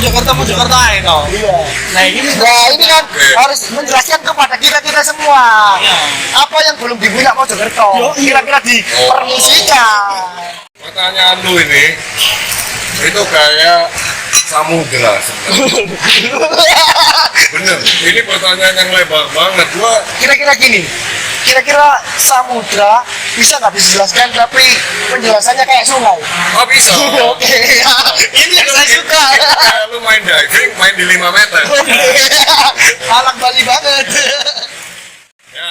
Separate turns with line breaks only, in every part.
Mojokerto aja toh.
Iya.
Nah ini
kan harus menjelaskan kepada kita semua.
Iya.
Apa yang belum dipunya Mojokerto? Kira-kira di permusikan.
Pertanyaan lu ini itu kayak samudra sebenarnya. Bener, ini pertanyaan yang lebar banget. Gua
Kira-kira gini. Kira-kira samudra bisa nggak dijelaskan tapi penjelasannya kayak sungai.
oh bisa.
Oke. Ini yang saya suka.
Kayak lu main diving, main di 5 meter.
Anak Bali banget.
Ya,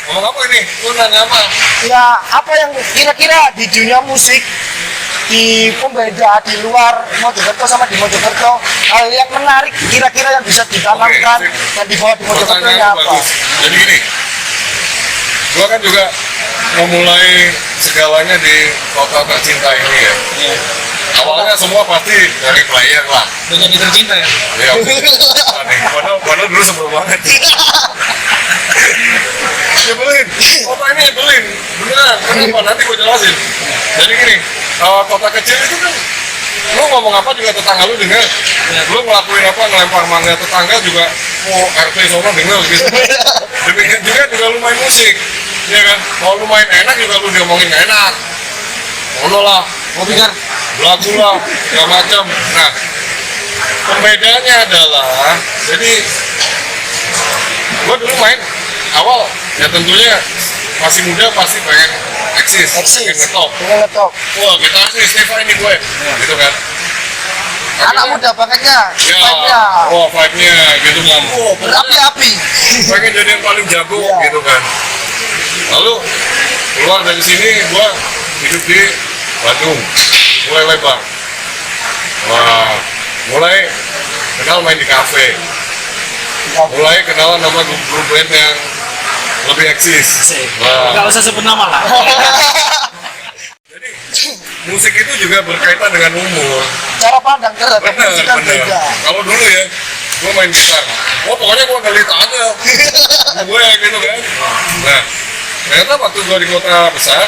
ngomong apa ini? Lu nanya apa?
Ya, apa yang kira-kira di dunia musik di pembeda di luar Mojokerto sama di Mojokerto hal yang menarik kira-kira yang bisa ditanamkan
Oke,
dan dibawa di Mojokerto ini
Pertanyaannya
apa?
bagus. Jadi gini, gua kan juga memulai segalanya di kota tercinta ini ya. Awalnya semua pasti dari player lah.
udah jadi tercinta ya.
Ya, aneh. Padahal dulu sebel banget. Nyebelin, kota ini nyebelin. Beneran, kenapa? Nanti gue jelasin. Jadi gini, kota kecil itu kan lu ngomong apa juga tetangga lu dengar. Lu ngelakuin apa, ngelempar mangga tetangga juga RT sono dengar gitu. Demikian juga lu main musik, ya kan? Kalau lu main enak juga lu diomongin gak enak. Ono lah,
Kopi kan.
belagu lah, segala macam. Nah, pembedanya adalah, jadi gua dulu main awal ya tentunya masih muda pasti pengen eksis, pengen ngetop.
Dengan ngetop.
Wah, kita sih Steva ini gue, gitu kan.
Anak muda bangetnya,
Ya,
vibe-nya.
vibe-nya gitu kan.
Berapi-api.
Pengen jadi yang paling jago,
Iya.
gitu kan. Lalu keluar dari sini, gua hidup di Bandung, mulai lebar. Wah, mulai kenal main di kafe, mulai kenalan sama grup band yang lebih eksis.
Gak usah sebut nama lah.
Jadi musik itu juga berkaitan dengan umur.
Cara pandang terhadap musik kan
Bener.
beda.
Kalau dulu ya, gue main gitar. Oh pokoknya gue ngelit aja. Gue gitu kan. Nah, ternyata waktu gue di kota besar,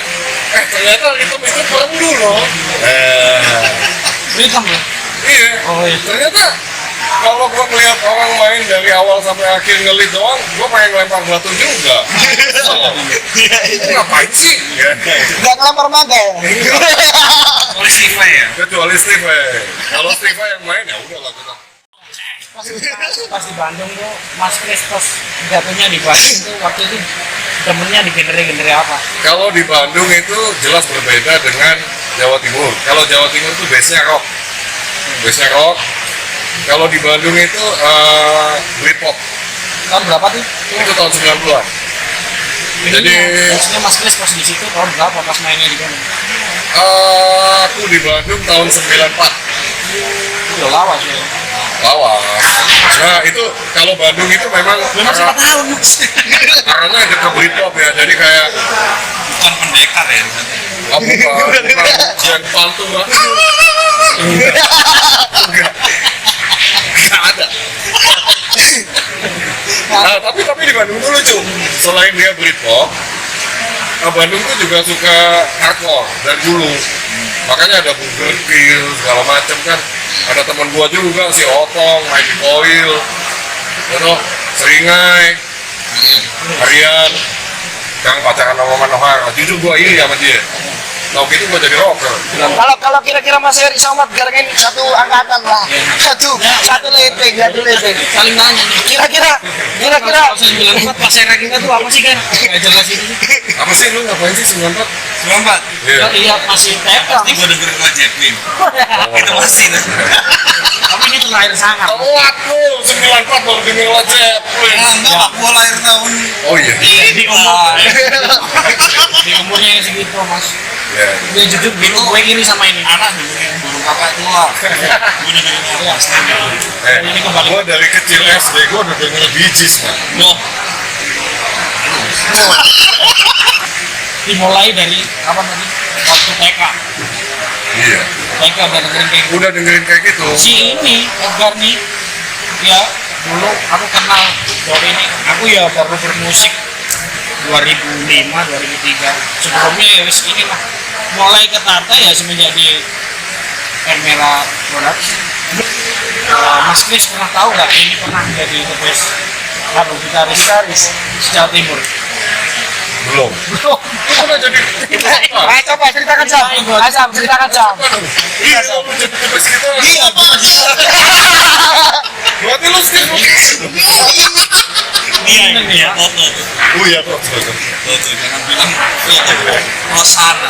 ternyata itu perlu loh.
Hitam ya.
Iya.
Oh, iya.
Ternyata kalau gue ngeliat orang main dari awal sampai akhir ngelit doang, gue pengen ngelempar batu juga. Itu ngapain sih? Ya.
Nggak ngelamar mangga ya?
Kecuali Steve ya. Kecuali Steve. Kalau Steve yang main ya udah lah kita.
Pas di Bandung tuh Mas Kristos jatuhnya di Bandung tuh waktu itu temennya di genre apa?
Kalau di Bandung itu jelas berbeda dengan Jawa Timur. Kalau Jawa Timur itu base-nya rock. Kalau di Bandung itu Britpop.
Tahun berapa tuh?
Itu tahun 90-an. Jadi
maksudnya Mas Kristos di situ tahun berapa pas mainnya di Bandung?
aku di Bandung tahun 94.
Udah lawas ya.
Lawas. Nah itu kalau Bandung itu memang
Belum
karena,
4 tahun Mas.
karena dekat Britpop ya. Jadi kayak
Bukan pendekar ya.
bukan yang pantun lah. Nggak ada. Nah, tapi di Bandung tuh lucu. Selain dia Britpop, Bandung tuh juga suka hardcore dari dulu. Makanya ada Burger Kill segala macam kan. Ada teman gua juga si Otong, Mikey Coil, Seringai, Harian, yang pacaran sama Manohar. Jujur gua iri sama dia. Tau gitu gua jadi rocker.
Kalau kira-kira Mas Heri sama Gareng ini satu angkatan lah, satu leteng.
Saling nanya nih.
Kira-kira
Tahun 94 pas era kita tuh apa sih kan? Nggak jelas ini.
Apa sih lu ngapain sih 94?
94?
Iya.
Iya masih TK.
Pasti gue dengerin Led Zeppelin. Itu pasti tuh.
Tapi ini terlahir sangat.
Telat lu, 94 baru denger Led Zeppelin.
Enggak lah, gue lahir tahun
Oh iya.
Di umur di umurnya yang segitu Mas.
Ya.
Dia jujur gitu gue iri sama ini.
anak dengerin burung kakak tua. Gue dengerin apa?
Ini kembali.
Gua dari kecil SD gua udah denger Bee Gees, man.
Loh. Dimulai dari apa tadi? Waktu TK.
Iya.
TK udah dengerin kayak gitu.
Udah dengerin kayak gitu.
Si ini Edgar nih, ya dulu aku kenal dari ini. Aku ya baru bermusik 2005, 2003. Sebelumnya ya wis ini lah. Mulai ketata ya semenjak di Merah Production. Mas Kris pernah tahu nggak ini pernah jadi The Best gitaris Jawa Timur?
Belum.
Belum.
Itu udah jadi
Ayo coba ceritakan Jam. Ayo Jam, ceritakan Jam.
iya lu jadi tipis gitu.
Iya, Pak.
Berarti lu skip
Iya, foto.
oh iya kok
Foto, jangan bilang foto. Rosana.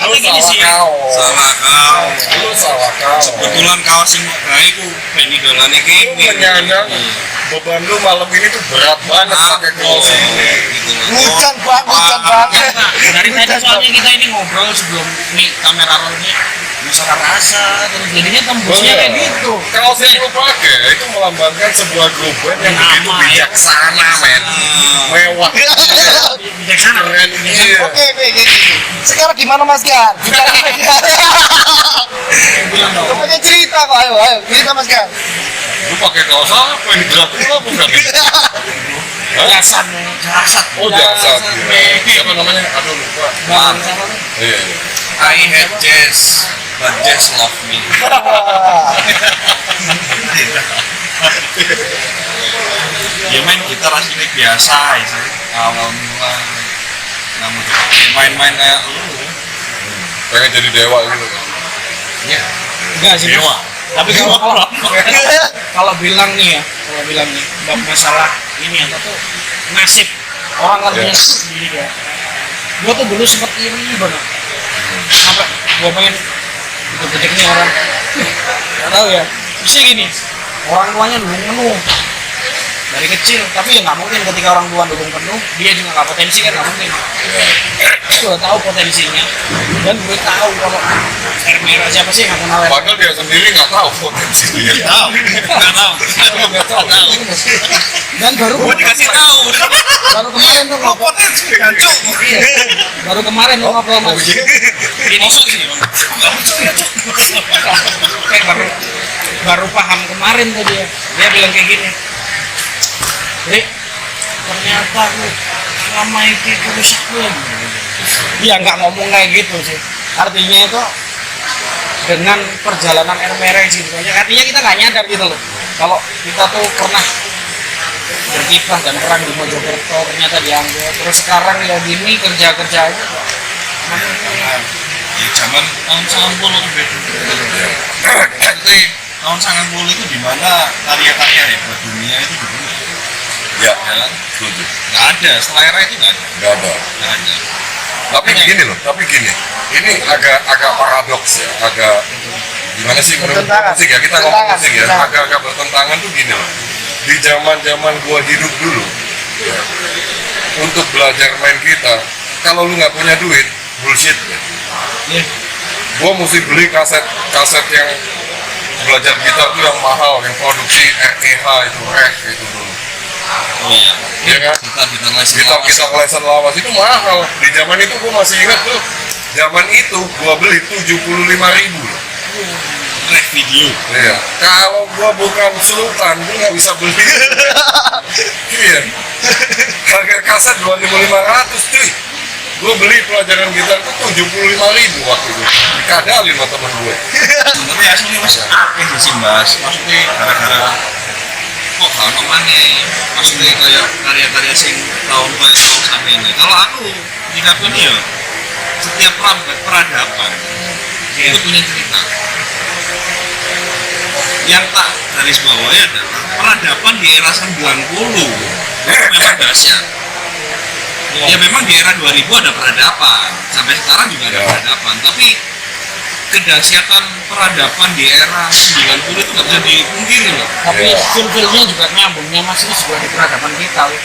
lu salah kau lu salah kau
Kebetulan kaos yang mau itu ini dolane
lu
kene.
menyandang beban lu malam ini tuh berat banget pakai kaos ini
Gitu loh.
Hujan bang, hujan bang.
Dari tadi soalnya kita ini ngobrol sebelum nih kamera rollnya masalah rasa terus jadinya tembusnya kayak gitu.
kaos yang lu pakai itu melambangkan sebuah grup band yang begitu
Nama, ya.
bijaksana men mewah
Bijaksana.
keren iya
Oke, oke. Sekarang gimana Mas Gan?
Bilang dong.
Coba cerita kok, ayo cerita Mas Gan.
lu pakai kaos apa ini Dracula bukan
Jasan, jasad.
oh jasa siapa namanya aduh lupa
Bang, siapa?
iya iya
I hate jazz, but jazz love me. Ya main gitar aslinya biasa sih. Awal mula namun main-main kayak lu.
pengen jadi dewa gitu
Iya. Enggak sih.
Dewa.
Tapi kalau bilang nih ya, kalau bilang nih bab masalah ini apa tuh nasib orang kan punya nasib sendiri ya. Gua tuh dulu sempet iri banget. Sampai gua pengen gede nih orang. Gak tahu ya. Bisa gini. Orang tuanya dukung penuh dari kecil, tapi ya nggak mungkin ketika orang tua dukung penuh dia juga nggak potensi kan nggak mungkin. Gue tahu potensinya dan gue tahu kalau air merah siapa sih yang nggak kenal air
padahal dia sendiri nggak tahu potensi dia
Tahu, nggak tahu.
nggak tahu
dan baru
Gua dikasih tahu.
baru kemarin tuh ngobrol
Potensi jancuk.
iya, baru kemarin tuh ngobrol mas ini
Masuk sih.
kayak baru paham kemarin tuh dia bilang kayak gini, Dek, ternyata lu selama itu rusak lu. Dia nggak ngomong kayak gitu sih, artinya itu dengan perjalanan air merah sih artinya kita nggak nyadar gitu loh kalau kita tuh pernah berkiprah dan perang di Mojokerto ternyata diambil terus sekarang ya gini kerja aja
Ya zaman tahun 90 tuh beda. Maksudnya tahun 90 itu di mana karya-karya hebat dunia itu dulu.
ya
Ya kan?
setuju
Nggak ada, selera itu nggak ada.
nggak ada
Nggak ada.
tapi gini loh ini agak paradoks ya agak gimana sih menurut
Bertentangan.
musik ya kita ngomong
Bertentangan.
musik ya
Bertentangan.
agak bertentangan tuh gini loh di zaman gua hidup dulu ya, untuk belajar main gitar kalau lu nggak punya duit bullshit ya.
ya
Gua mesti beli kaset yang belajar gitar tuh yang mahal yang produksi REH itu itu dulu
Oh iya.
ya kan
Gitar les
kita lesan lawas itu mahal di zaman itu gua masih ingat tuh zaman itu gua beli 75.000 loh.
Rek video.
Iya. Kalau gua bukan sultan gua nggak bisa beli iya harga kaset 2.500 cuy gua beli pelajaran gitar tuh 75.000 waktu itu dikadalin sama temen gue
Sebenarnya aslinya mas akeh sih mas. Maksudnya gara-gara kok gak ono maneh. Maksudnya kayak karya-karya sing tahun sampai ini. Kalau aku tidak ini ya setiap peradaban itu punya cerita. Yang tak garis bawahi adalah peradaban di era 90 itu memang dahsyat. Ya memang di era 2000 ada peradaban, sampai sekarang juga ada
Ya.
peradaban, tapi kedahsyatan peradaban di era 90 itu nggak bisa dipungkiri loh.
tapi
Ya.
feel-feelnya juga nyambungnya masih juga di peradaban kita loh.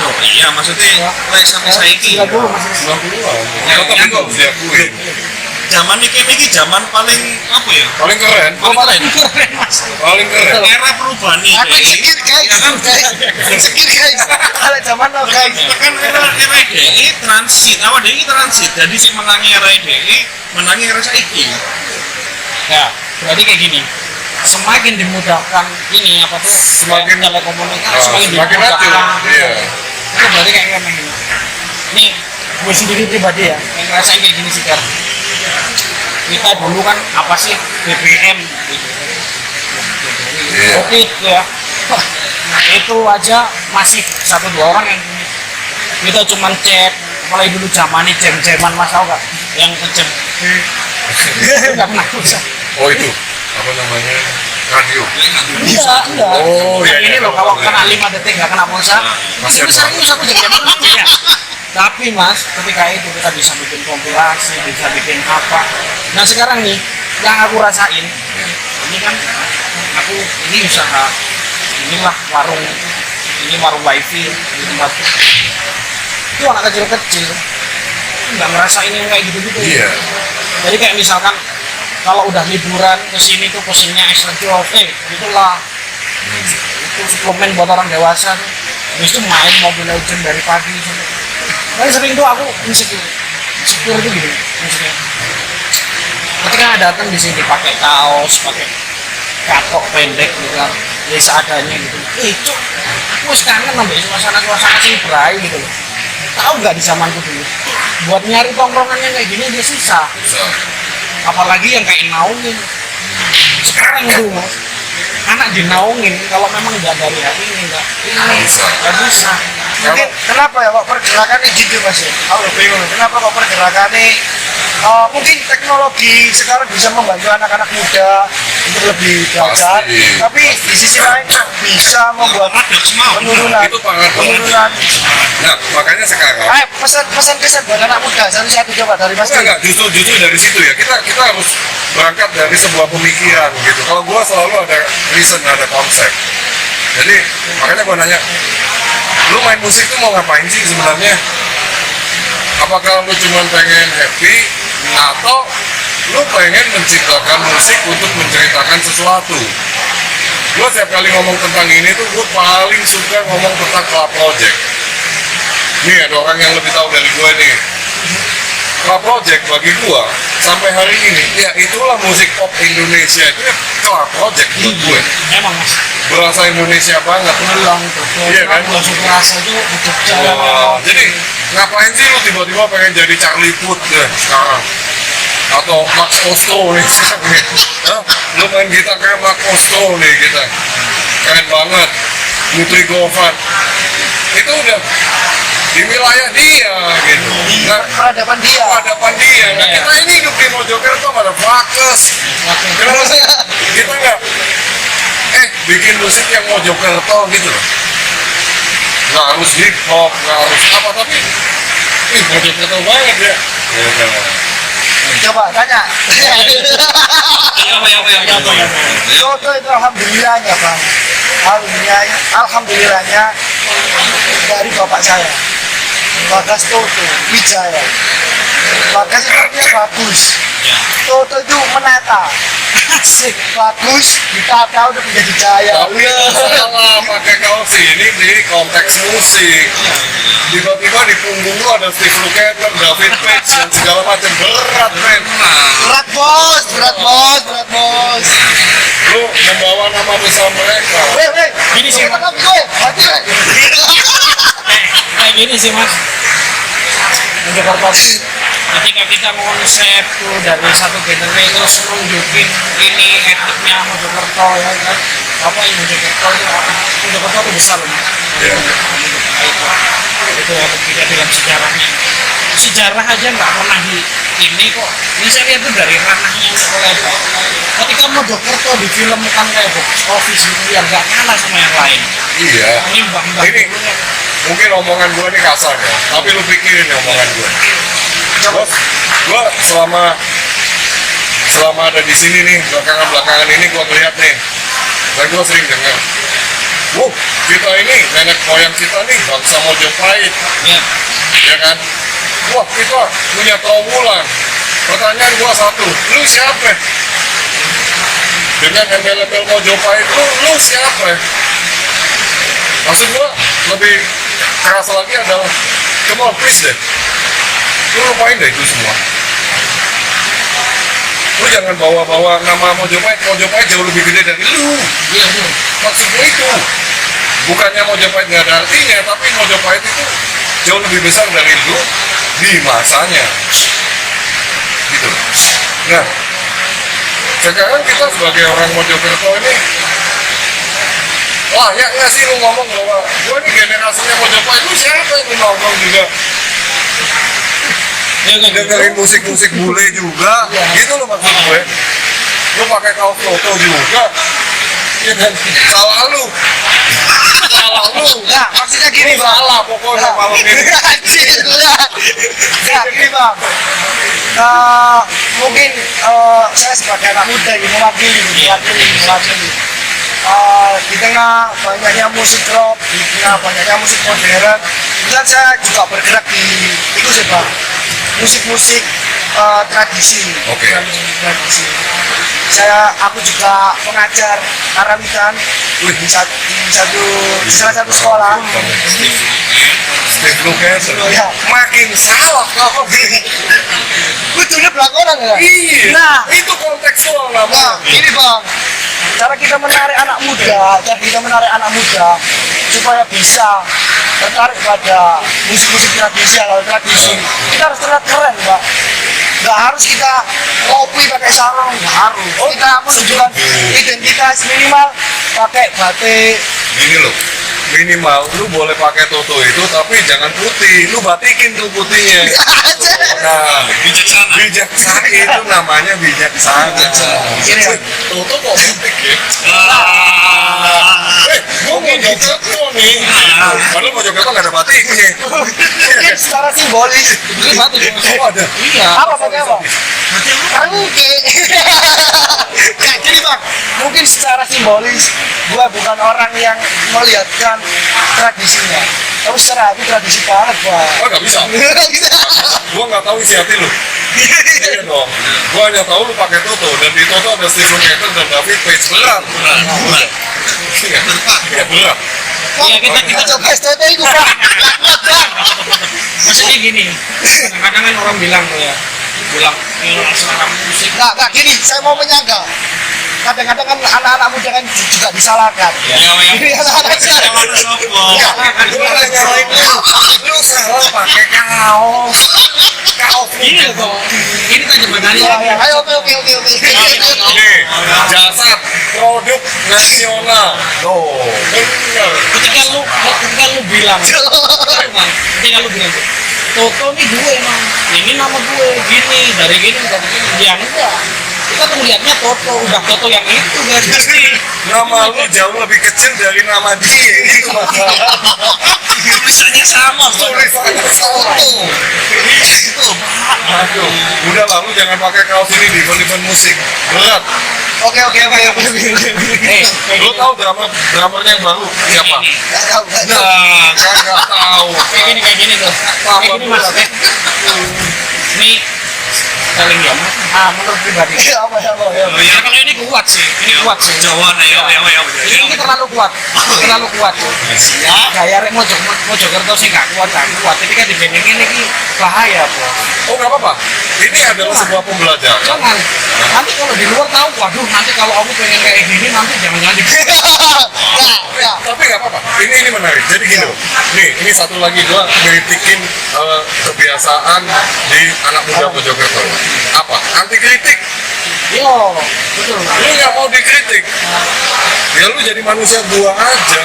Oh iya, maksudnya lek sampai saiki
Gila dulu masih
90-an
Ya,
tapi
yang-
itu harus diakuin
zaman ini zaman paling apa ya?
paling keren
Paling keren.
keren mas
paling keren
Era perubahan nih.
Aku insecure guys, insecure guys. Kalau zaman now guys.
Kita kan era DE transit, awal DE transit, jadi si menangi era DE, menangi era saiki.
ya berarti kayak gini semakin dimudahkan ini apa tuh
Semakin-
telekomunikasi
Ah,
semakin
semakin
dimudahkan
maju, iya.
itu berarti kayak gini ini gue sendiri pribadi ya yang ngerasain kayak gini sih kan kita dulu kan apa sih BBM gitu.
Iya.
Oke itu ya. Wah, itu aja masih 1-2 orang yang punya. Kita cuman chat, mulai dulu zamannya jam-jaman mas tau gak? Yang ngejam itu nggak pernah bisa.
Oh itu apa namanya radio.
Enggak.
Oh, iya,
Yang ini
iya,
loh kalau
iya.
kena 5 detik nggak kena pulsa.
Masih
Itu
ada.
serius aku jadi ya. Tapi mas, ketika itu kita bisa bikin kompilasi, bisa bikin apa. Nah sekarang nih, yang aku rasain, ini kan aku ini usaha, inilah warung, ini warung wifi di tempat itu anak kecil-kecil nggak ngerasain yang kayak gitu-gitu.
Iya.
Jadi kayak misalkan kalau udah liburan ke sini tuh pesennya extra job, itulah itu suplemen buat orang dewasa tuh. Habis itu main Mobile Legends dari pagi sampai. Tapi sering tuh aku insecure itu gitu, maksudnya. Ketika datang di sini pakai kaos, pakai katok pendek gitu kan, ya seadanya gitu. Cuk, aku kangen sampai suasana-suasana sing berai gitu loh. Tahu nggak di zamanku dulu? Buat nyari tongkrongannya kayak gini dia susah.
Bisa.
Apalagi yang kayak naungin. Sekarang tuh mas, anak dinaungin kalau memang nggak dari hatinya nggak
Bisa.
nggak bisa.
Mungkin kenapa ya kok pergerakannya gitu mas ya? Aku bingung. Kenapa kok pergerakannya mungkin teknologi sekarang bisa membantu anak-anak muda untuk lebih belajar,
Pasti.
tapi di sisi lain bisa membuat penurunan.
Itu sangat
Penurunan.
Nah, makanya sekarang
Ayo pesan kesan buat anak muda satu-satu coba dari mas.
enggak, justru dari situ ya kita harus berangkat dari sebuah pemikiran gitu. Kalau gua selalu ada reason, ada konsep. Jadi makanya gua nanya, lu main musik tuh mau ngapain sih sebenarnya? Apakah lu cuma pengen happy atau lu pengen menciptakan musik untuk menceritakan sesuatu? Gua setiap kali ngomong tentang ini tuh gua paling suka ngomong tentang club project. Nih ada orang yang lebih tahu dari gue nih. Club Project bagi gua sampai hari ini ya itulah musik pop Indonesia itu ya Club Project buat gue.
Emang mas,
Berasa Indonesia banget.
pulang tuh.
Iya kan?
Langsung kerasa itu untuk jalan.
Wah, jadi ngapain sih lu tiba-tiba pengen jadi Charlie Puth deh sekarang? Atau Max Kosto nih sekarang nih. Hah? Lu main gitar kayak Max Kosto nih kita. Keren banget. Putri Govan. Itu udah di wilayah dia gitu. Nah,
Peradaban dia.
hadapan dia. Nah,
Iya.
kita ini hidup di Mojokerto pada fakes. Kenapa sih kita nggak bikin musik yang Mojokerto gitu loh? Nggak harus hip hop, nggak harus apa, tapi Mojokerto banget ya.
Coba tanya.
Apa?
Toto itu alhamdulillahnya bang. Alhamdulillahnya dari bapak saya. Bagas Toto Wijaya. Bagas itu artinya bagus. Toto itu menata. Asik, bagus, ditata udah menjadi jaya.
Tapi salah pakai kaos ini di konteks musik. Tiba-tiba di punggung lu ada Steve Lukather, David Page, dan segala macam berat, men.
Berat bos, berat bos, berat bos.
Lu membawa nama besar mereka.
Weh,
Gini sih,
kita kan gue, mati weh.
Kayak gini sih mas. Mojokerto sih ketika kita konsep tuh dari satu genre terus nunjukin ini etniknya Mojokerto ya kan, apa yang Mojokerto itu apa, Mojokerto itu besar loh mas.
Iya.
Itu ya tidak dalam sejarah aja nggak pernah di ini kok. Ini saya lihat tuh dari ranahnya untuk lebar. Ketika Mojokerto difilmkan kayak box office gitu ya nggak kalah sama yang lain.
Iya.
Ini mbak-mbak
Ini
dulu yang
mungkin omongan gue ini kasar ya, tapi lu pikirin ya omongan gue. Gue selama ada di sini nih, belakangan ini gue ngeliat nih, dan gue sering dengar, kita ini nenek moyang kita nih bangsa Mojopahit,
ya
ya kan? Wah, kita punya Trawulan. Pertanyaan gue satu, lu siapa? Dengan embel-embel Mojopahit, lu siapa? Maksud gue lebih keras lagi adalah, come on please deh, lu lupain deh itu semua. Lu jangan bawa-bawa nama Mojopahit jauh lebih gede dari lu.
iya tuh.
Maksud gue itu bukannya Mojopahit nggak ada artinya, tapi Mojopahit itu jauh lebih besar dari lu di masanya gitu. Nah, sekarang kita sebagai orang Mojokerto ini layak nggak sih lu ngomong bahwa gue ini generasinya Mojopahit, itu siapa yang nongkrong juga
Ya kan
dengerin musik-musik bule juga, gitu loh maksud gue. Lu pakai kaos Toto juga, ya kan? Salah lu.
Nah, maksudnya gini bang.
Salah pokoknya malam ini.
Anjir lah. Nah, gini bang. Mungkin saya sebagai anak muda ini mewakili. Di tengah banyaknya musik rock, di tengah banyaknya musik modern, kemudian saya juga bergerak di itu sih bang, musik-musik tradisi.
Oke.
Tradisi. Aku juga pengajar karawitan di salah satu sekolah.
Steve Lucas,
Ya.
makin salah kau.
Betulnya belakangan ya?
Iya.
Nah,
itu kontekstual
nah,
namanya.
ini bang, cara kita menarik anak muda supaya bisa tertarik pada musik-musik tradisi atau tradisi, kita harus terlihat keren, Pak. Nggak harus kita ngopi pakai sarung, nggak harus. Kita menunjukkan identitas, minimal pakai batik.
Gini loh, minimal lu boleh pakai Toto itu, tapi jangan putih. Lu batikin tuh putihnya. Nah, bijaksana itu namanya bijaksana.
Gini ya.
Toto kok putih ya? Gua mau Mojokerto nih. Padahal Mojokerto nggak ada batiknya.
Mungkin secara simbolis.
Itu satu
Oh ada.
Iya.
Apa pakai apa? Rangke. Kayak gini bang, mungkin secara simbolis gua bukan orang yang melihatkan tradisinya, tapi secara hati tradisi banget bang.
Oh nggak bisa. Gua nggak tahu isi hati lu. Iya dong. Gua hanya tahu lu pakai Toto, dan di Toto ada Steven Keaton dan David Page. Berat. Iya berat.
Iya, kita
coba STT itu bang.
maksudnya gini, kadang-kadang kan orang bilang selera musik.
Nggak gini, saya mau menyangka. Kadang-kadang kan anak-anak muda kan juga disalahkan. Ini anak-anak saya.
Gua nggak nyalain lu salah pakai kaos.
Ini loh Bang. Ini kan jembatannya.
Ayo oke.
Oke, jasa produk nasional. Tuh, bener.
Ketika lu bilang Toto nih gue emang, ini nama gue gini, dari gini, yang enggak. Kita tuh lihatnya Toto, udah Toto yang itu kan.
Nama lu jauh lebih kecil dari nama dia, itu masalah.
Tulisannya sama,
Tulisannya sama.
Itu,
Aduh, udah lah, lu jangan pakai kaos ini di event musik. Berat.
Oke.
Lu tahu dramernya yang baru siapa?
Nggak tahu.
Nah, kagak tahu.
Kayak gini tuh. Kayak gini mas. Ini paling ya, menurut pribadi.
Apa?
Ya kalau ini kuat sih,
Jawa nih,
Ini terlalu kuat. Gaya rek Mojokerto sih nggak kuat. Tapi kan dibandingin ini bahaya bro.
Oh nggak apa-apa. Ini adalah sebuah pembelajaran.
Jangan. Nanti kalau di luar tahu, waduh nanti kalau aku pengen kayak gini nanti jangan di.
Ya.
Tapi nggak apa-apa. Ini menarik. Jadi gini loh. Nih, ini satu lagi gua kritikin kebiasaan di anak muda Mojokerto. Apa? Anti kritik.
Yo, betul.
Lu nggak mau dikritik. Ya lu jadi manusia gua aja.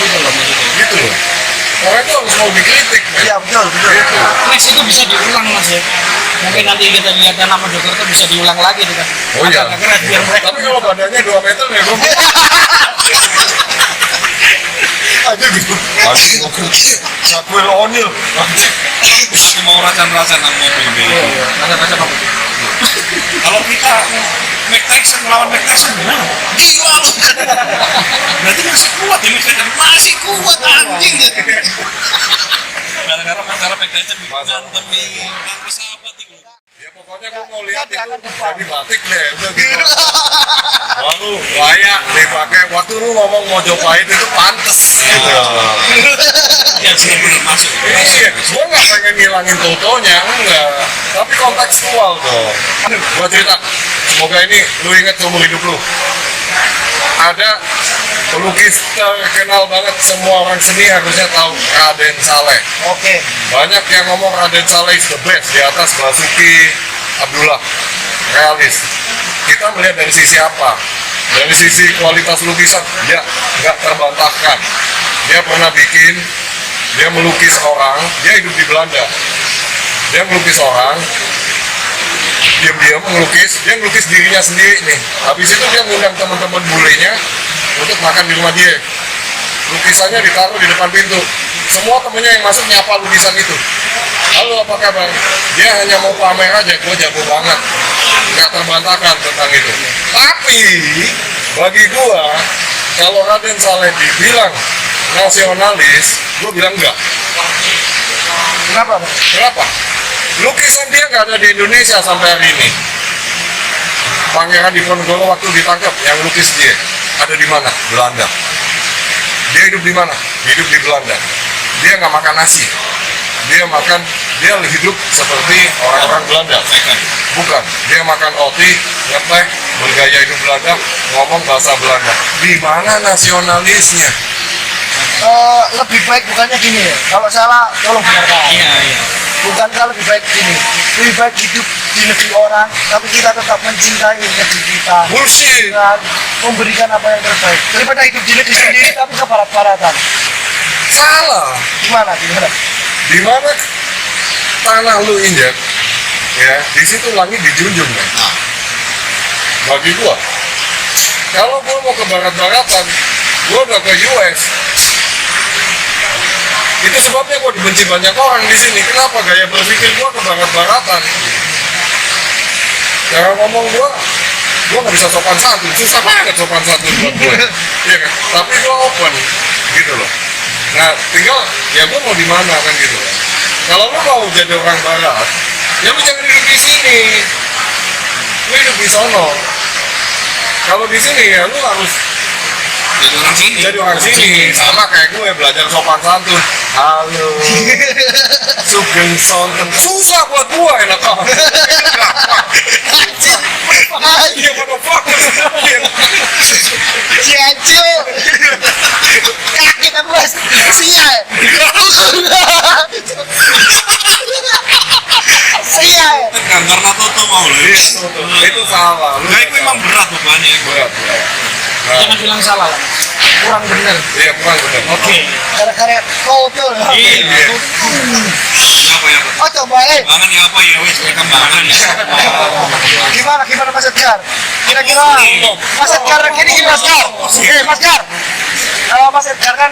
Gitu loh maksudnya.
Gitu loh. Orang itu harus mau dikritik. Men.
Iya betul.
Gitu.
Next itu bisa diulang mas ya. Mungkin nanti kita lihat nama Mojokerto bisa diulang lagi tuh kan.
Oh iya.
Agak keren biar mereka.
Tapi kalau badannya 2 meter nih bro. Aja gitu. Aja Shaquille O'Neal.
Aku mau racan-racan sama mobil ini.
Masa apa?
Kalau kita Mike Tyson melawan Mike Tyson gimana? Gila lu. Berarti masih kuat ya Mike Tyson. Masih kuat anjing ya. Gara-gara Mike Tyson berantem nih. Sahabat itu.
Ya pokoknya gue mau lihat itu jadi batik deh, udah gitu. Lalu layak dipakai. Waktu lu ngomong Mojopahit itu pantes gitu.
Ya sih belum masuk.
Iya, gue nggak pengen ngilangin Totonya, enggak. Tapi kontekstual dong. Gue cerita, semoga ini lu inget seumur hidup lu. Ada pelukis terkenal banget, semua orang seni harusnya tahu, Raden Saleh.
Oke.
Banyak yang ngomong Raden Saleh is the best di atas Basuki Abdullah. Realis. Kita kita melihat dari sisi apa? Dari sisi kualitas lukisan, dia nggak terbantahkan. Dia pernah bikin, dia melukis orang, dia hidup di Belanda. Dia melukis orang, diam-diam dia ngelukis dirinya sendiri nih. Habis itu dia ngundang teman-teman bulenya untuk makan di rumah dia. Lukisannya ditaruh di depan pintu. Semua temennya yang masuk nyapa lukisan itu. Halo, apa kabar? Dia hanya mau pamer aja, gue jago banget. Nggak terbantahkan tentang itu. Tapi bagi gue, kalau Raden Saleh dibilang nasionalis, gue bilang enggak.
Kenapa?
Kenapa? Lukisan dia nggak ada di Indonesia sampai hari ini. Pangeran Diponegoro waktu ditangkap, yang lukis dia ada di mana? Belanda. Dia hidup di mana? Hidup di Belanda. Dia nggak makan nasi. Dia hidup seperti orang-orang Belanda. Bukan. Dia makan roti, ngeteh, bergaya hidup Belanda, ngomong bahasa Belanda. Di mana nasionalisnya?
Lebih baik bukannya gini ya, kalau salah tolong benarkan.
Iya.
Bukankah lebih baik gini, lebih baik hidup di negeri orang tapi kita tetap mencintai negeri kita
Bullshit.
dan memberikan apa yang terbaik daripada hidup di negeri sendiri tapi ke barat-baratan.
Salah.
Gimana?
Di mana tanah lu injak, ya, di situ langit dijunjung, kan? Bagi gua, kalau gua mau ke barat-baratan, gua udah ke US. Itu sebabnya gua dibenci banyak orang di sini. Kenapa? Gaya berpikir gua ke barat-baratan. Cara ngomong gua nggak bisa sopan santun, susah banget sopan santun buat gue. Iya kan? Tapi gua open, gitu loh. Nah, tinggal ya gua mau di mana kan gitu. Kalau lu mau jadi orang barat, ya lu jangan hidup di sini. Lu hidup di sono. Kalau di sini ya lu harus jadi orang sini. Sama kayak gue belajar sopan santun. Halo. Sugeng sonten. Susah buat gue, enak banget. Iya, motherfucker.
Si Anjo kaget apa mas? Sial sial
kan karena Toto mau loh.
Itu salah.
Nah, itu memang berat bebannya.
Berat.
Jangan bilang salah lah. Kurang benar.
Iya, kurang benar.
Oke.
gara-gara kotor
Iya.
Apa ya?
oh coba
Bangan ya apa ya wes perkembangan ya.
gimana Mas Edgar kira-kira Mas Edgar ini gimana Mas Edgar Mas Edgar Mas Edgar kan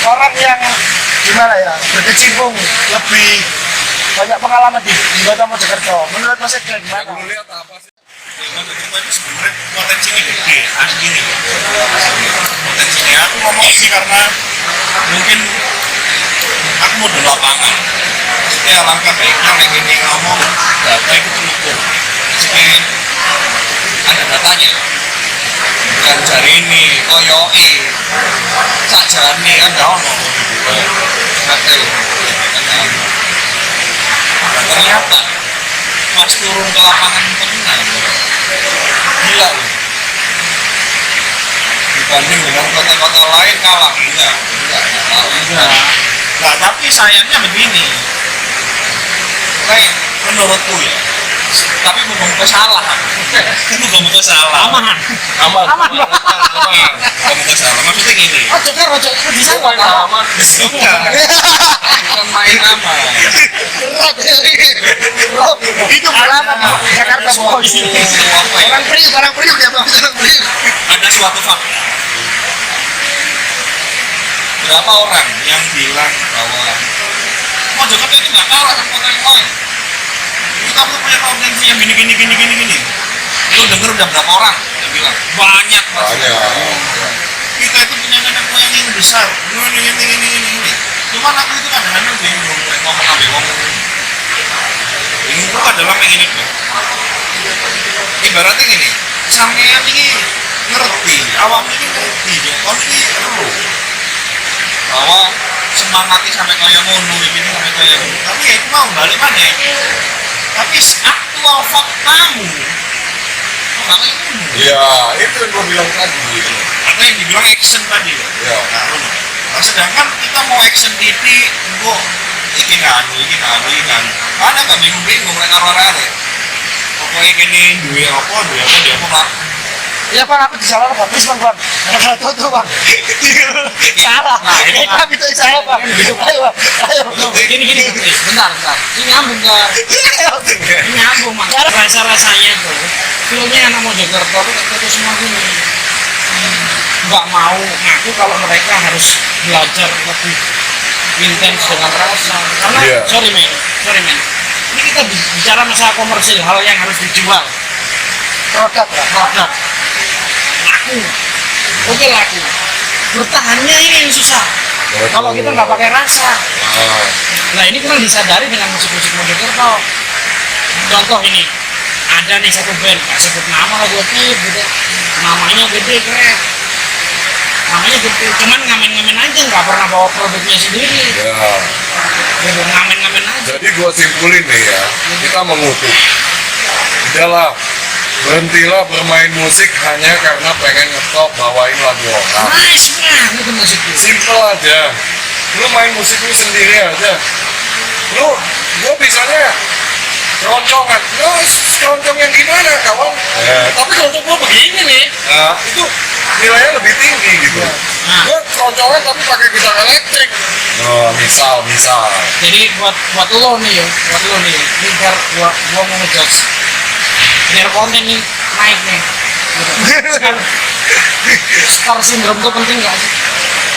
orang yang gimana ya berkecimpung lebih banyak pengalaman di Kota Mojokerto. Menurut Mas Edgar gimana?
Lu lihat apa sih?
Mojokerto itu sebenarnya potensinya gede, asli nih. Potensinya aku ngomong ini karena mungkin aku mau di lapangan. Ya langkah baiknya kayak gini ngomong data itu terukur. Jadi ada datanya. Bukan jari ini, koyoi, sajane ada ono. Ngatel. Nah, ternyata pas turun ke lapangan tenang gila loh. Dibanding dengan kota-kota lain kalah enggak nah tapi sayangnya begini kayak menurutku ya tapi muka salah muka salah
Aman.
muka salah maksudnya gini
Oh Joker bisa
Main aman.
bukan main aman
berat itu berapa di Jakarta bos orang priuk ya bang orang priuk
ada suatu fakta berapa orang yang bilang bahwa Mojokerto itu nggak kalah sama kota yang lain kita punya potensi yang gini lu denger udah berapa orang yang bilang banyak mas kita itu punya nenek moyang yang besar ini cuman aku itu kadang-kadang bingung ngomong bingung itu adalah yang ini tuh ibaratnya gini sampean ini ngerti awam ini ngerti ya kalau ini perlu bahwa semangatnya sampai kayak ngono ini sampai kayak ngono tapi ya itu mau balik mana tapi aktual faktamu nggak kayak ngono
Ya, itu yang gue bilang tadi.
atau yang dibilang action tadi
Ya.
nah, sedangkan kita mau action titik kok ini kan mana nggak bingung kayak karo-karo pokoknya kini duwe apa dia apa Pak.
Ya Bang, aku disalah bagus Bang. Gara-gara Toto Bang. Salah.
Nah, ini,
Ini kami itu salah Bang. Ayo Bang, ayo.
Gini, bentar. Ini nyambung Ini nyambung mas. Rasa-rasanya tuh, filmnya anak Mojokerto itu semua gini. Nggak mau ngaku kalau mereka harus belajar lebih intens dengan rasa. Karena,
Iya.
sorry men. Ini kita bicara masalah komersil, hal yang harus dijual.
Produk lah.
Produk. Laku. Oke laku. Bertahannya ini yang susah. Kalau kita nggak pakai rasa.
Ah,
Nah ini kurang disadari dengan musik-musik Mojokerto. Contoh ini, ada nih satu band, nggak sebut nama lah gue gitu. Namanya gede keren. Namanya gede, cuman ngamen-ngamen aja, nggak pernah bawa produknya sendiri.
ya.
Gitu, ngamen-ngamen aja.
Jadi gua simpulin nih ya, kita mengutuk. Udahlah, berhentilah bermain musik hanya karena pengen ngetop bawain lagu orang.
Nice banget itu musiknya.
Simple aja. Lu main musik lu sendiri aja. Gua bisanya keroncongan. Lu keroncong yang gimana kawan?
Tapi kalau untuk gue begini nih,
Nah, itu nilainya lebih tinggi gitu.
Nah.
Gua keroncongan tapi pakai gitar elektrik. Oh, misal.
jadi buat lo nih ya, ini biar gua mau ngejudge, biar konten nih naik nih. Gitu. Kan, star syndrome itu penting nggak sih?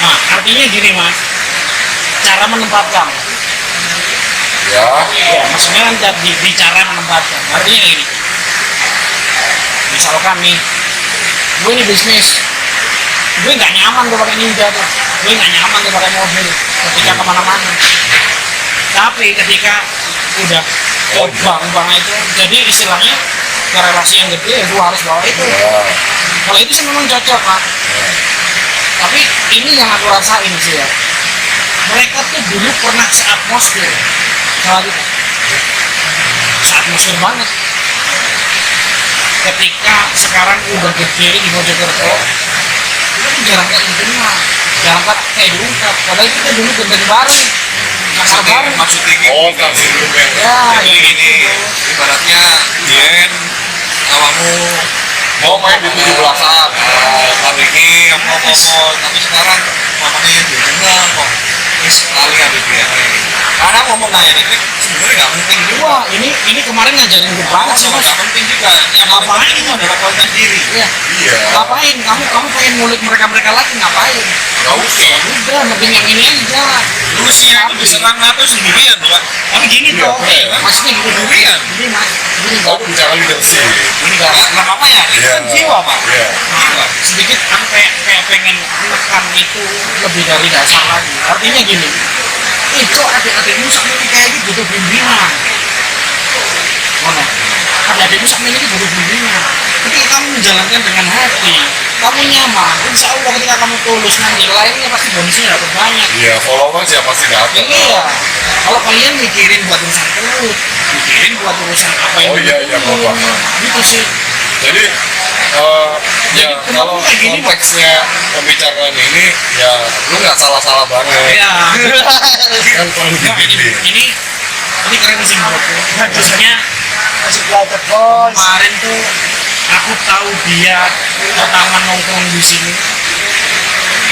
Nah, artinya gini mas, cara menempatkan.
Ya,
Ya, maksudnya kan di cara menempatkan. Artinya gini, misalkan nih, gue ini bisnis, gue nggak nyaman tuh pakai ninja tuh, gue nggak nyaman tuh pakai mobil ketika kemana-mana. Tapi ketika udah ke bank itu, jadi istilahnya ke relasi yang gede, ya gue harus bawa itu.
ya.
Kalau itu sih memang cocok lah. Tapi ini yang aku rasain sih ya, mereka tuh dulu pernah seatmosfer sama kita, seatmosfer banget. Ketika sekarang udah gede di Mojokerto, kita tuh jarang kayak dikenal, jarang kayak diungkap. Padahal kita dulu gendeng bareng, kasar bareng.
Maksudnya gini.
Oh, kasih dulu men.
Ya,
Jadi gini, ibaratnya Yen awakmu
Mau main di 17-an.
kali ini apa tapi sekarang mamanya yang dikenal kok wis kali ada dia karena ngomong kayak ini sebenarnya nggak penting juga.
Wah, ini kemarin ngajarin gue banget sih mas.
Nggak penting juga, yang
Ngapain?
penting itu adalah konten diri.
Iya.
Iya.
Ngapain? Kamu pengen ngulik mereka lagi ngapain?
Gak usah.
Udah, mending yang ini aja.
Rusia itu diserang NATO sendirian tuh Pak.
Tapi gini
Iya,
toh,
iya.
maksudnya gini
Sendirian.
Gini mas, gini
Kau
toh.
bicara leadership.
Gini kan,
Nggak apa ya, itu
Iya.
kan jiwa Pak.
Iya.
nah, sedikit aku kayak pengen menekan itu lebih dari dasar lagi. Artinya gini, kok adik-adikmu sampai ini kayak gitu butuh bimbingan. Mana? Adik-adikmu sampai ini butuh bimbingan. Ketika kamu menjalankan dengan hati, kamu nyaman, insya Allah ketika kamu tulus nanti lainnya pasti bonusnya dapat banyak.
Iya, followers ya pasti datang.
Iya, kalau kalian mikirin buat urusan perut, mikirin buat urusan apa yang
Oh, iya, iya,
dibutuhin,
Bapak.
gitu sih.
Jadi ya
kenapa
kalau
kayak gini, Pak?
konteksnya pembicaraan ini ya lu nggak salah-salah banget.
Iya.
Kan perlu
Nah,
dibimbing.
ini keren sih menurutku. Maksudnya
Masih belajar bos.
kemarin tuh aku tahu dia pertama nongkrong di sini.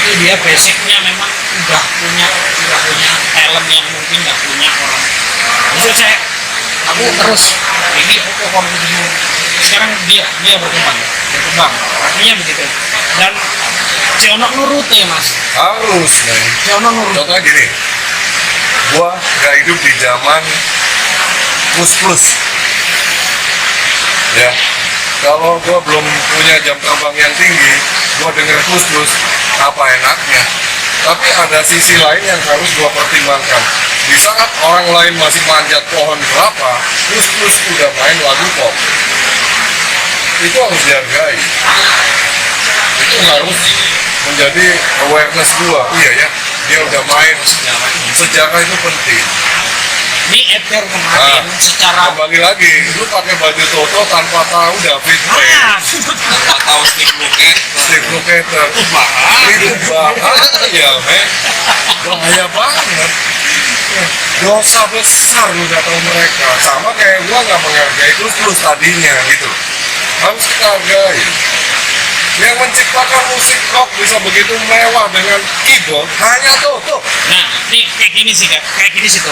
Itu dia basicnya memang udah punya talent yang mungkin nggak punya orang. Maksud saya, aku terus ini kompetisi. Sekarang dia berkembang. Artinya begitu. Dan Cionok nurute mas.
Harus nih.
Cionok nurute.
Contohnya gini, gua nggak hidup di zaman plus. Ya, kalau gua belum punya jam terbang yang tinggi, gua denger plus, apa enaknya. Tapi ada sisi lain yang harus gua pertimbangkan. Di saat orang lain masih manjat pohon kelapa, plus udah main lagu pop. Itu harus dihargai. Itu harus menjadi awareness gua. Iya ya, dia udah main. Sejarah itu penting.
Ini Edgar kemarin secara
Kembali lagi, lu pakai baju Toto tanpa tahu David Ray,
Nggak tahu stick buket.
Steve Lukather. Itu bahaya, men. Bahaya banget. dosa besar lu gak tahu mereka. Sama kayak gua nggak menghargai terus tadinya gitu. Harus kita hargai. Yang menciptakan musik rock bisa begitu mewah dengan keyboard hanya tuh.
Nah, ini kayak gini sih Kak, kayak gini sih tuh.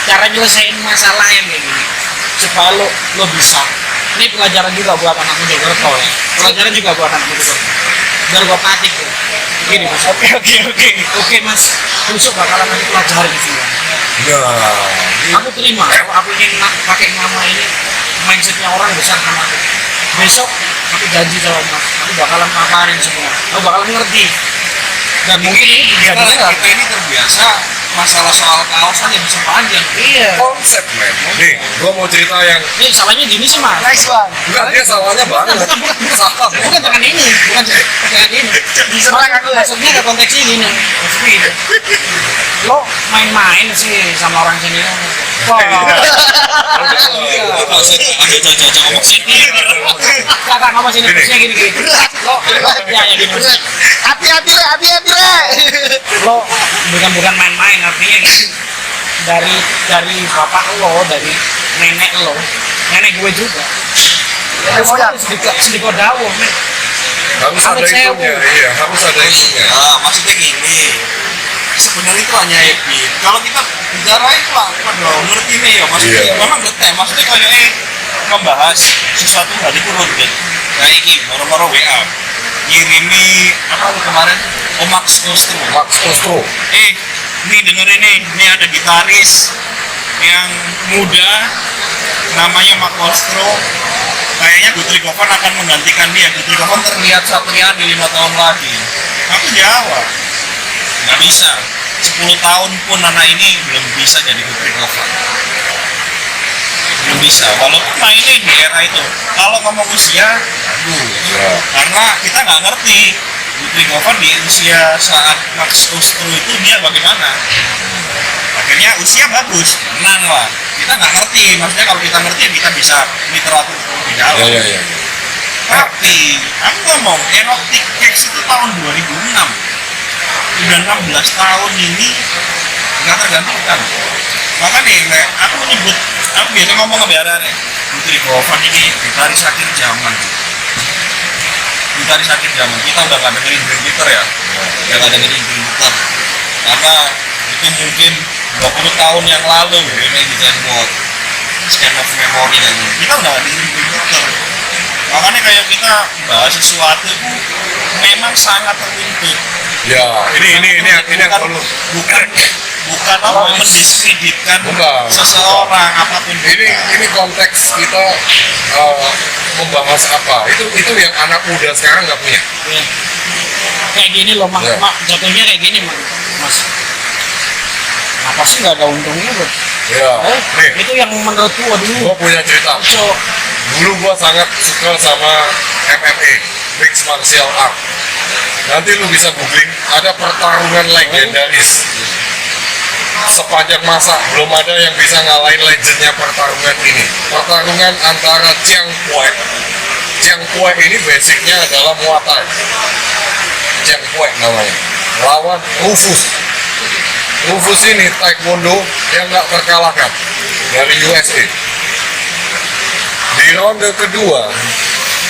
Cara nyelesain masalah yang kayak gini supaya lo bisa. Ini pelajaran juga buat anak muda Gerto ya. Pelajaran juga buat anak muda Gerto. Biar gua patik ya. Gini Mas. Oke Mas. Besok bakalan nanti pelajaran di sini.
Nah,
Aku terima kalau aku ingin pakai nama ini mindsetnya orang besar sama aku. Besok aku janji sama Mas, aku bakalan paparin semua. Aku bakalan ngerti. Dan mungkin ini
kita,
juga
kita ini terbiasa masalah soal kaosan yang bisa panjang.
Iya.
konsep men. Nih, gua mau cerita yang
Ini salahnya gini sih Mas.
Nice one.
enggak, dia salahnya banget. Salah.
Bukan dengan ini, bukan dengan ini.
Diserang aku ya.
Maksudnya ke konteksnya gini. Maksudnya ini. Lo main-main sih sama orang sini. Wah.
Kalau saya ambil cocok ngomong sini.
Kakak ngomong sini terusnya gini. Lo ya gini.
Hati-hati re.
Lo bukan main-main artinya gitu. Dari bapak lo, dari nenek lo, nenek gue juga. Sedikit dawuh, men.
Harus ada itunya, iya, harus ada itunya.
Nah, maksudnya gini. Sebenarnya itu hanya habit. Kalau kita bicara itu apa dong? Ngerti nih ya, maksudnya
Iya.
memang detail. Maksudnya kayak membahas sesuatu hari itu rutin. Kayak ini, moro-moro WA. Ngirimi apa lu kemarin? Max Kostro.
Max Kostro.
Nih dengerin ini ada gitaris yang muda namanya Max Kostro. Kayaknya Guthrie Govan akan menggantikan dia. Guthrie Govan terlihat satria di 5 tahun lagi. Aku jawab, nggak bisa. 10 tahun pun anak ini belum bisa jadi Guthrie Govan. Belum bisa, walaupun mainin di era itu. Kalau ngomong usia, karena kita nggak ngerti Guthrie Govan di usia saat Max Kostro itu dia bagaimana. Akhirnya usia bagus, menang lah. Kita nggak ngerti, maksudnya kalau kita ngerti kita bisa literatur lebih dalam.
Iya.
Tapi aku ngomong Erotic Cakes itu tahun 2006. Udah 16 tahun ini nggak tergantikan. Makanya nek, aku menyebut, aku biasa ngomong ke biara nih, Guthrie Govan ini gitaris akhir zaman. Gitaris akhir zaman, kita udah nggak dengerin Dream Theater ya, udah nggak dengerin Dream Theater, karena itu mungkin 20 tahun yang lalu ini di Zenbot, Scan of Memory dan kita udah nggak dengerin Dream Theater. Makanya kayak kita bahas sesuatu itu memang sangat tertuntut.
Ya, ini yang perlu.
Bukan apa mendiskreditkan
Bukan.
seseorang apapun.
Ini konteks kita membahas apa? Itu yang anak muda sekarang nggak punya.
Ya. Kayak gini loh, Mak.
Ya.
Mak, jatuhnya kayak gini, Mas. Apa sih nggak ada untungnya, Bro?
Ya, nih,
Itu yang menurut gua dulu.
gua punya cerita.
Cok.
Dulu gua sangat suka sama MMA, Mixed Martial Art. Nanti lu bisa googling, ada pertarungan legendaris. Sepanjang masa belum ada yang bisa ngalahin legendnya pertarungan ini. Pertarungan antara Chiang Kuek. Chiang Kuek ini basicnya adalah Muay Thai. Chiang Kuek namanya. Lawan Rufus. Rufus ini taekwondo yang nggak terkalahkan dari USA. Di ronde kedua,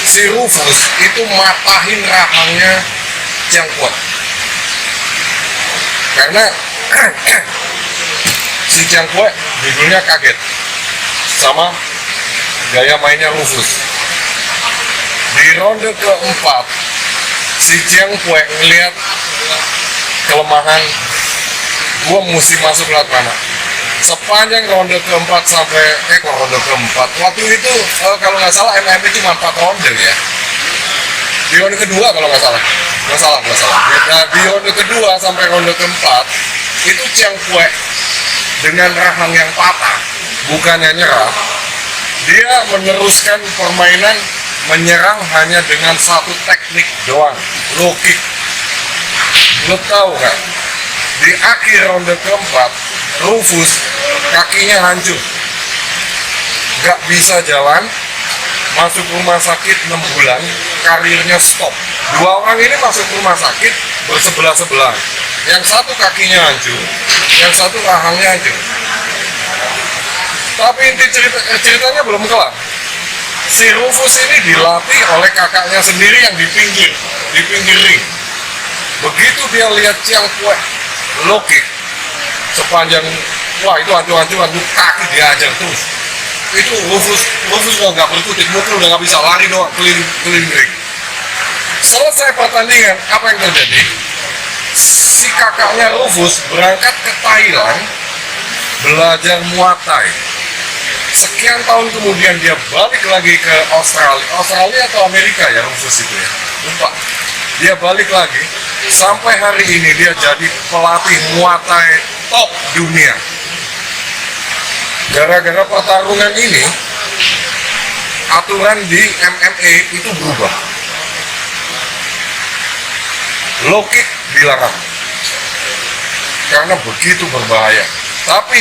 si Rufus itu matahin rahangnya Chiang Kuek. Karena si Chiang Kuek judulnya kaget sama gaya mainnya Rufus. Di ronde keempat, si Chiang Kuek ngeliat kelemahan, gua mesti masuk lewat mana. Sepanjang ronde keempat sampai ronde keempat, waktu itu kalau nggak salah MMA cuma 4 ronde ya. Di ronde kedua kalau nggak salah. Nah, di ronde kedua sampai ronde keempat itu Chiang Kuek dengan rahang yang patah, bukannya nyerah, dia meneruskan permainan menyerang hanya dengan satu teknik doang, low kick. Lo tahu kan? Di akhir ronde keempat, Rufus kakinya hancur, nggak bisa jalan, masuk rumah sakit 6 bulan, karirnya stop. Dua orang ini masuk rumah sakit bersebelah-sebelah. yang satu kakinya hancur, yang satu rahangnya hancur. Tapi inti ceritanya belum kelar. Si Rufus ini dilatih oleh kakaknya sendiri yang di pinggir ring. Begitu dia lihat Chiang Kueh low kick sepanjang, wah itu hancur-hancuran, kaki diajar terus. Itu Rufus udah nggak berkutik, mukul udah nggak bisa lari doang keliling ring. Selesai pertandingan, apa yang terjadi? Si kakaknya Rufus berangkat ke Thailand belajar Muay Thai. Sekian tahun kemudian dia balik lagi ke Australia atau Amerika ya Rufus itu ya, lupa. Dia balik lagi, sampai hari ini dia jadi pelatih Muay Thai top dunia. Gara-gara pertarungan ini, aturan di MMA itu berubah. Low kick dilarang karena begitu berbahaya. Tapi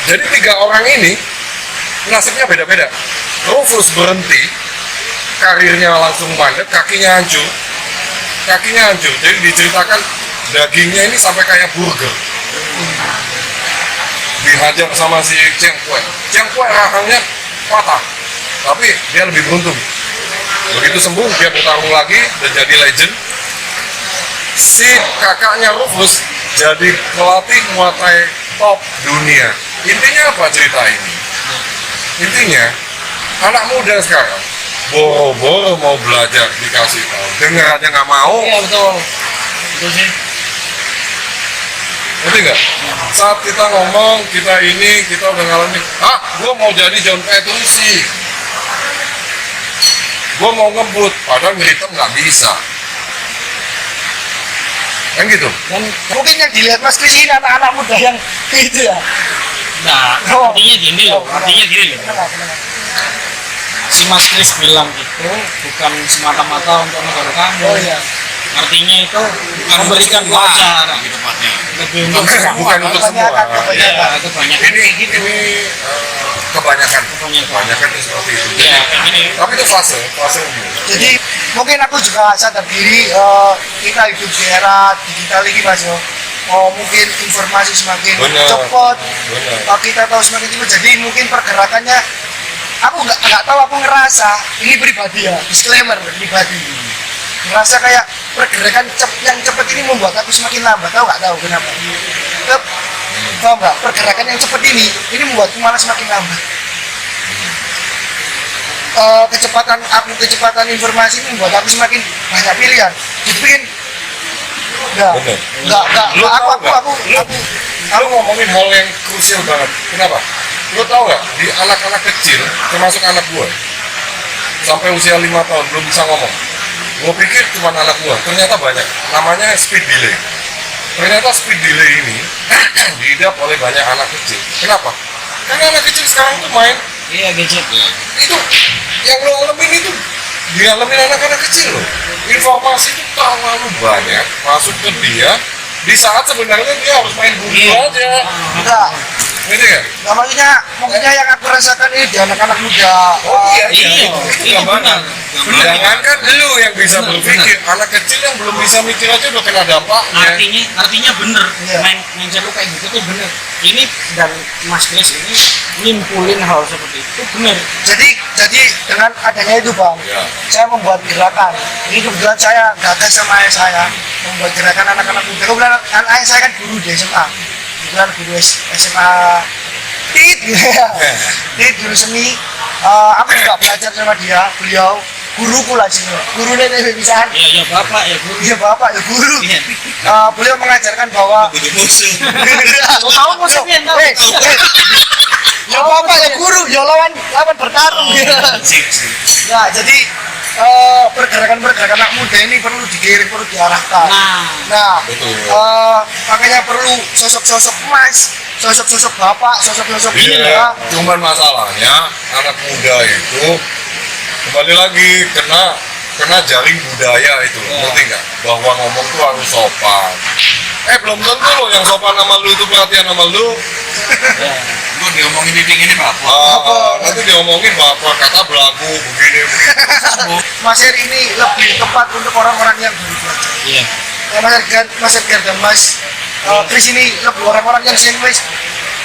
jadi 3 orang ini nasibnya beda-beda. Rufus berhenti, karirnya langsung mandek, kakinya hancur. Jadi diceritakan dagingnya ini sampai kayak burger. Dihajar sama si Chiang Kueh rahangnya patah, tapi dia lebih beruntung. Begitu sembuh dia bertarung lagi dan jadi legend. Si kakaknya Rufus jadi pelatih Muay Thai top dunia. Intinya apa cerita ini? Intinya anak muda sekarang boro-boro mau belajar dikasih tahu, dengar aja nggak mau.
Iya betul sih.
Ngerti nggak? Saat kita ngomong, kita udah ngalamin, gua mau jadi John Petrucci, gua mau ngebut, padahal ngehitam nggak bisa. Kan gitu?
Dan mungkin yang dilihat Mas Kris ini anak-anak muda yang itu ya.
Nah, artinya gini loh. Si Mas Kris bilang itu bukan semata-mata untuk negara kamu.
Oh iya.
Artinya itu memberikan pelajaran
gitu tepatnya.
lebih untuk semua.
Bukan untuk semua.
Kebanyakan.
Ya, itu banyak.
Ini kebanyakan itu seperti itu.
Ya, kayak gini.
Tapi itu fase umum.
Jadi mungkin aku juga sadar diri kita hidup di era digital ini Mas yo. Mungkin informasi semakin
Benar.
cepat,
Benar.
kita tahu semakin cepat. Jadi mungkin pergerakannya aku nggak tahu, aku ngerasa ini pribadi ya, disclaimer pribadi. Ngerasa kayak pergerakan yang cepat ini membuat aku semakin lambat. Tahu kenapa? Tahu nggak? Pergerakan yang cepat ini membuatku malah semakin lambat. Kecepatan informasi ini membuat aku semakin banyak pilihan. Dibikin
Lu ngomongin hal yang krusial banget. Kenapa? Lu tahu nggak? Di anak-anak kecil, termasuk anak gua, sampai usia 5 tahun belum bisa ngomong. Gua pikir cuma anak gua, ternyata banyak. Namanya speed delay. Ternyata speed delay ini diidap oleh banyak anak kecil. Kenapa? Karena anak kecil sekarang tuh main.
Iya, gadget.
Itu yang lo alamin itu dialamin anak-anak kecil loh. Informasi itu terlalu banyak masuk ke dia di saat sebenarnya dia harus main bulu aja.
Enggak.
Gitu ya?
Nah, maksudnya yang aku rasakan ini di anak-anak muda.
Iya,
itu gambaran. Jangankan lu yang bisa berpikir, anak kecil yang belum bisa mikir aja udah kena dampaknya.
Artinya bener.
Iya.
Main lu kayak gitu tuh bener. Ini dan Mas Kris ini nyimpulin hal seperti itu bener.
Jadi dengan adanya itu Bang,
Ya.
saya membuat gerakan. Ini kebetulan saya gagal sama ayah saya membuat gerakan anak-anak muda. Kebetulan ayah saya kan guru di SMA. Kebetulan guru SMA Tit guru seni. Aku juga belajar sama dia. Beliau guruku lah sini. Guru nenek bisa.
Ya bapak ya guru.
Iya bapak ya guru.
Iya.
Beliau mengajarkan bahwa
Butuh musuh.
Tahu musuhnya tahu.
Ya bapak ya guru, ya lawan bertarung. Nah, jadi pergerakan anak muda ini perlu digiring, perlu diarahkan. Nah,
Betul.
makanya perlu sosok-sosok emas, sosok-sosok bapak, sosok-sosok ini
Iya,
ya.
cuman masalahnya anak muda itu kembali lagi kena jaring budaya itu, ngerti nggak? Bahwa ngomong tuh harus sopan. Belum tentu loh yang sopan sama lu itu perhatian sama lu.
Gua diomongin titik ini Pak.
Nanti diomongin bapak kata belagu begini.
Mas Heri ini lebih tepat untuk orang-orang yang baru belajar.
Iya.
Mas Edgar dan Mas Chris ini lebih orang-orang yang sandwich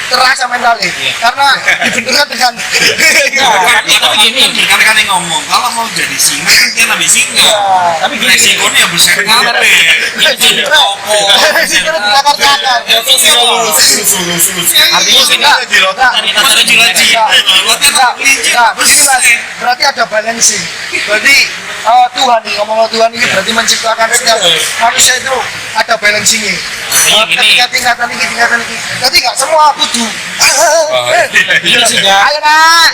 terasa mentalnya karena dibenturkan dengan
Tapi gini,
kan ngomong kalau mau jadi singa kan dia nabi singa.
tapi gini sih,
Resikonya besar banget deh. Jadi toko.
karena dibakar-bakar.
Itu sih kalau lulus.
artinya sih
Enggak,
tadi
Masa jilat-jilat.
berarti ada balancing. Berarti Tuhan nih, ngomong Tuhan ini berarti menciptakan setiap manusia itu ada balancingnya. Ketika tingkatan ini, berarti nggak semua kudu.
ini sih ya.
Ayo nak.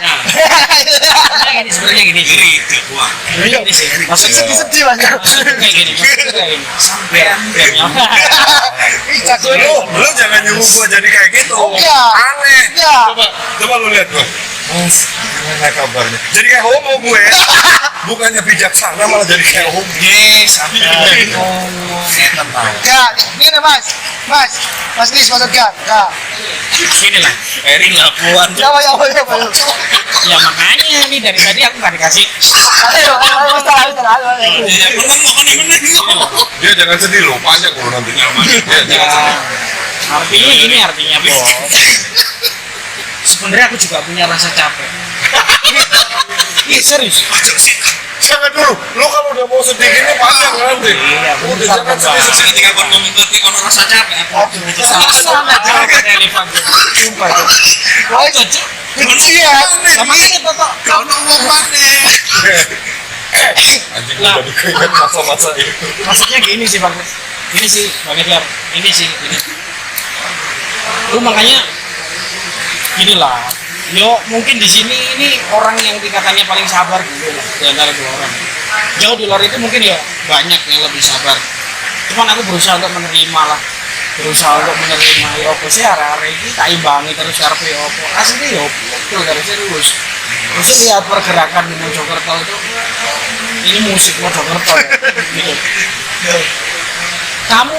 Sebenarnya gini,
Kiri ke gua.
sebenarnya gini sih. Maksudnya
Sedih-sedih mas.
kayak gini, maksudnya kayak gini. Biar
Ih, jago lu.
Lu jangan nyuruh gua jadi kayak gitu.
Iya.
Aneh.
Iya.
Coba lu lihat gua. Mas, gimana kabarnya? Jadi kayak homo gue. Bukannya bijaksana malah jadi kayak homo.
Yes, setan tahu.
Kak, ini Mas Nis, Mas Edgar, Kak.
sini lah.
Eri lakuan.
Ya, ya.
Ya makanya nih dari tadi aku nggak dikasih.
Ayo,
Ya bener kok.
Dia jangan sedih loh, panjang loh nanti. Dia jangan sedih.
Artinya bos. Sebenarnya aku juga punya rasa capek. Iya serius.
Jangan dulu, lu kalau udah mau sedih gini panjang nanti.
Iya,
Udah
bentar,
jangan
bentar.
sedih.
Ketika kon ngomong ke ono rasa capek, aku itu salah.
Sama telepon. Sumpah tuh. Oh cocok.
Kuncian.
Sama ini toto.
Kau ngomong mana?
Anjing udah dikeinget masa-masa itu.
Maksudnya gini sih bang. Ini sih bang Edgar. Ini sih ini. Lu makanya gini lah. Yo mungkin di sini ini orang yang tingkatannya paling sabar gitu lah di antara dua orang. Jauh di luar itu mungkin ya banyak yang lebih sabar. Cuman aku berusaha untuk menerima lah. Berusaha untuk menerima ya opo sih arek-arek iki tak imbangi terus karepe ya opo. Asline ya opo betul dari serius. Terus lihat pergerakan di Mojokerto itu ini musik Mojokerto ya. Gitu. Kamu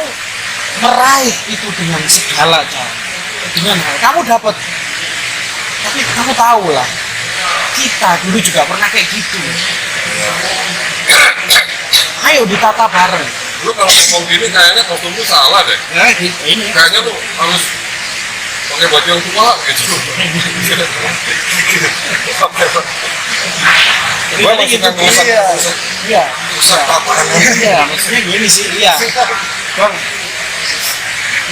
meraih itu dengan segala cara. Dengan hal kamu dapat. Tapi kamu tahu lah, kita dulu juga pernah kayak gitu. Ayo ditata bareng.
Lu kalau ngomong gini kayaknya kostum lu salah deh.
Nah, gitu. Ini.
Kayaknya tuh harus pakai baju yang tua gitu. Gua
Jadi
masih
gitu.
kan ngusak
Iya.
Iya.
ngusak tatanan.
Iya, maksudnya gini sih. Iya. Bang.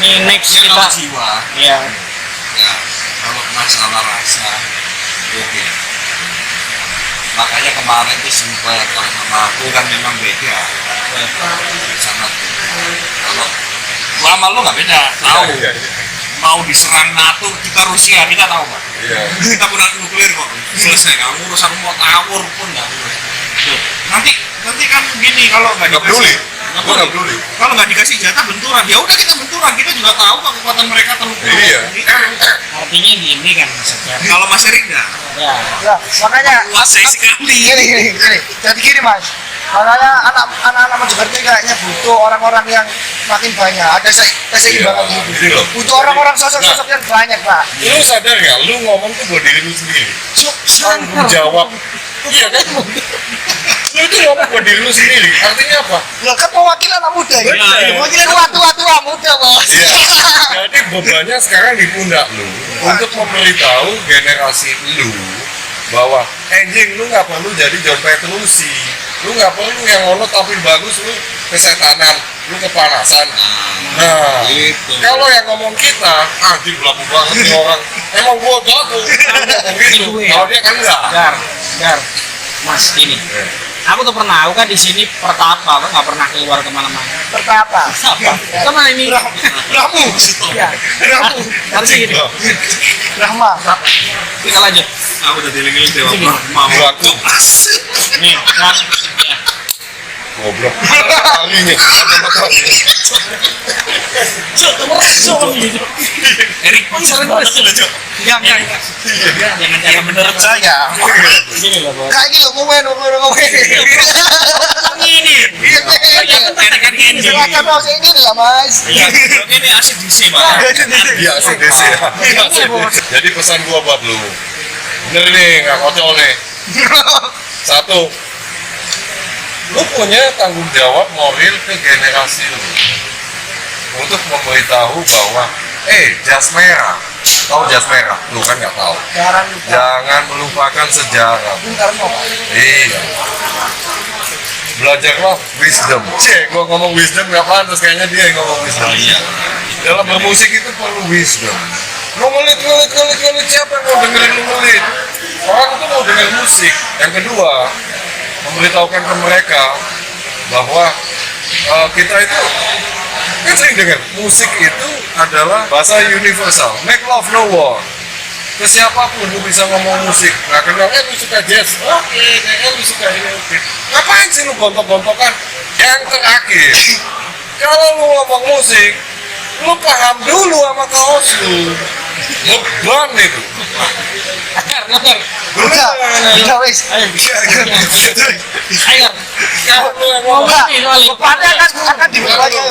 Nih next
Ya
kita.
kalau jiwa,
Iya.
ya kalau masalah rasa, oke. Makanya kemarin tuh sempat lah sama aku kan memang beda. Sangat beda. Kalau gua sama lu nggak beda, tahu.
Iya, iya.
Mau diserang NATO, kita Rusia, kita tahu pak.
Iya.
Kita punya nuklir kok, selesai. Kamu urusan mau tawur pun nggak urus. Tuh, nanti kan gini kalau nggak
Nggak peduli.
dikasih,
Gua nggak peduli.
kalau nggak dikasih jatah benturan, ya udah kita benturan. Kita juga tahu kok kekuatan mereka terukur.
Iya.
Artinya gini kan maksudnya.
Kalau Mas Erik nggak,
Ya.
Ya, makanya
kuasai sekali.
gini. Jadi gini mas, makanya anak-anak Mojokerto kayaknya butuh orang-orang yang makin banyak. Ada keseimbangan
Iya,
hidup.
gitu loh.
Butuh orang-orang sosok-sosok yang banyak pak.
Lu sadar nggak? Lu ngomong tuh buat diri lu sendiri. Tanggung jawab. Iya kan? Lu itu ngomong buat diri lu sendiri. Artinya apa?
Ya kan mewakili anak muda ya.
Iya.
Mewakili tua muda bos.
Iya. Jadi bebannya sekarang di pundak lu untuk memberitahu generasi lu bahwa anjing lu nggak perlu jadi John Petrucci. Lu nggak perlu yang ngono tampil bagus lu kesetanan, lu kepanasan. Nah,
Gitu.
kalau yang ngomong kita, anjing belagu banget nih orang. Emang gua jago. Ngomong gitu. Kalau dia kan enggak.
Dar, Mas ini. Aku tuh pernah, aku kan di sini pertapa, aku nggak pernah keluar kemana-mana.
Pertapa.
Apa? Sama ini.
Rahmu.
Ya. Harus gini.
Rahma.
Kita lanjut.
Aku udah dilingin dewa
Sini.
mau
Belagu.
Nih, kan. Ya.
Goblok. Kalinya.
Cuk, merasuk gitu.
Erik pun sering banget loh.
Jangan. Jangan menurut saya. Gini loh, Bos.
Kayak gitu ngomongin.
Ini.
Erik kan gini.
Silakan bos ini lah mas.
Iya, ini asik di sini Pak.
Iya, asik deh sih. Jadi pesan gua buat lu. Bener nih, nggak kocok nih. Satu, lu punya tanggung jawab moral ke generasi lu. untuk memberitahu bahwa jas merah, tahu jas merah? Lu kan nggak tahu.
Jarang lupa.
Jangan melupakan sejarah.
Bung Karno.
Iya. Belajarlah wisdom. Gua ngomong wisdom nggak pantas, kayaknya dia yang ngomong wisdom.
Iya.
Dalam bermusik itu perlu wisdom. Lu ngelit, siapa yang mau dengerin lu ngelit? Orang itu mau dengerin musik. Yang kedua, memberitahukan ke mereka bahwa kita itu kan sering dengar musik itu adalah bahasa universal. Make love no war. Ke siapapun lu bisa ngomong musik. Nggak kenal, lu suka jazz, oke, lu suka ini, oke. Ngapain sih lu gontok-gontokan? Yang terakhir, kalau lu ngomong musik, lu paham dulu sama kaos lu. Beban itu.
Ngeker.
Udah wes.
Ayo.
Kalau lu yang ngomong
Enggak. Pada akan dibawanya.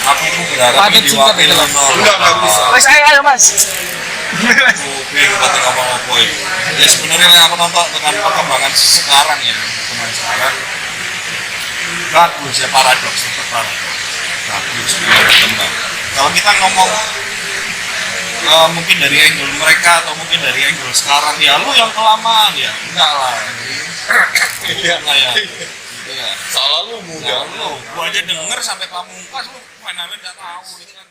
Aku tuh berharap
Padat
ini
singkat
diwakili
itu.
sama
nggak bisa.
Wes ayo Mas.
Aku bingung kata ngomong apa ya. Ya sebenarnya yang aku nonton dengan perkembangan sekarang ya, perkembangan sekarang bagus ya, paradoks tetap paradoks. Bagus berkembang. Kalau kita ngomong mungkin dari angle mereka atau mungkin dari angle sekarang, ya lu yang kelamaan ya enggak lah. Iya lah ya. Gitu ya.
Salah lu muda.
Nah, lu gua aja denger sampai pamungkas lu finalnya nggak tahu itu kan.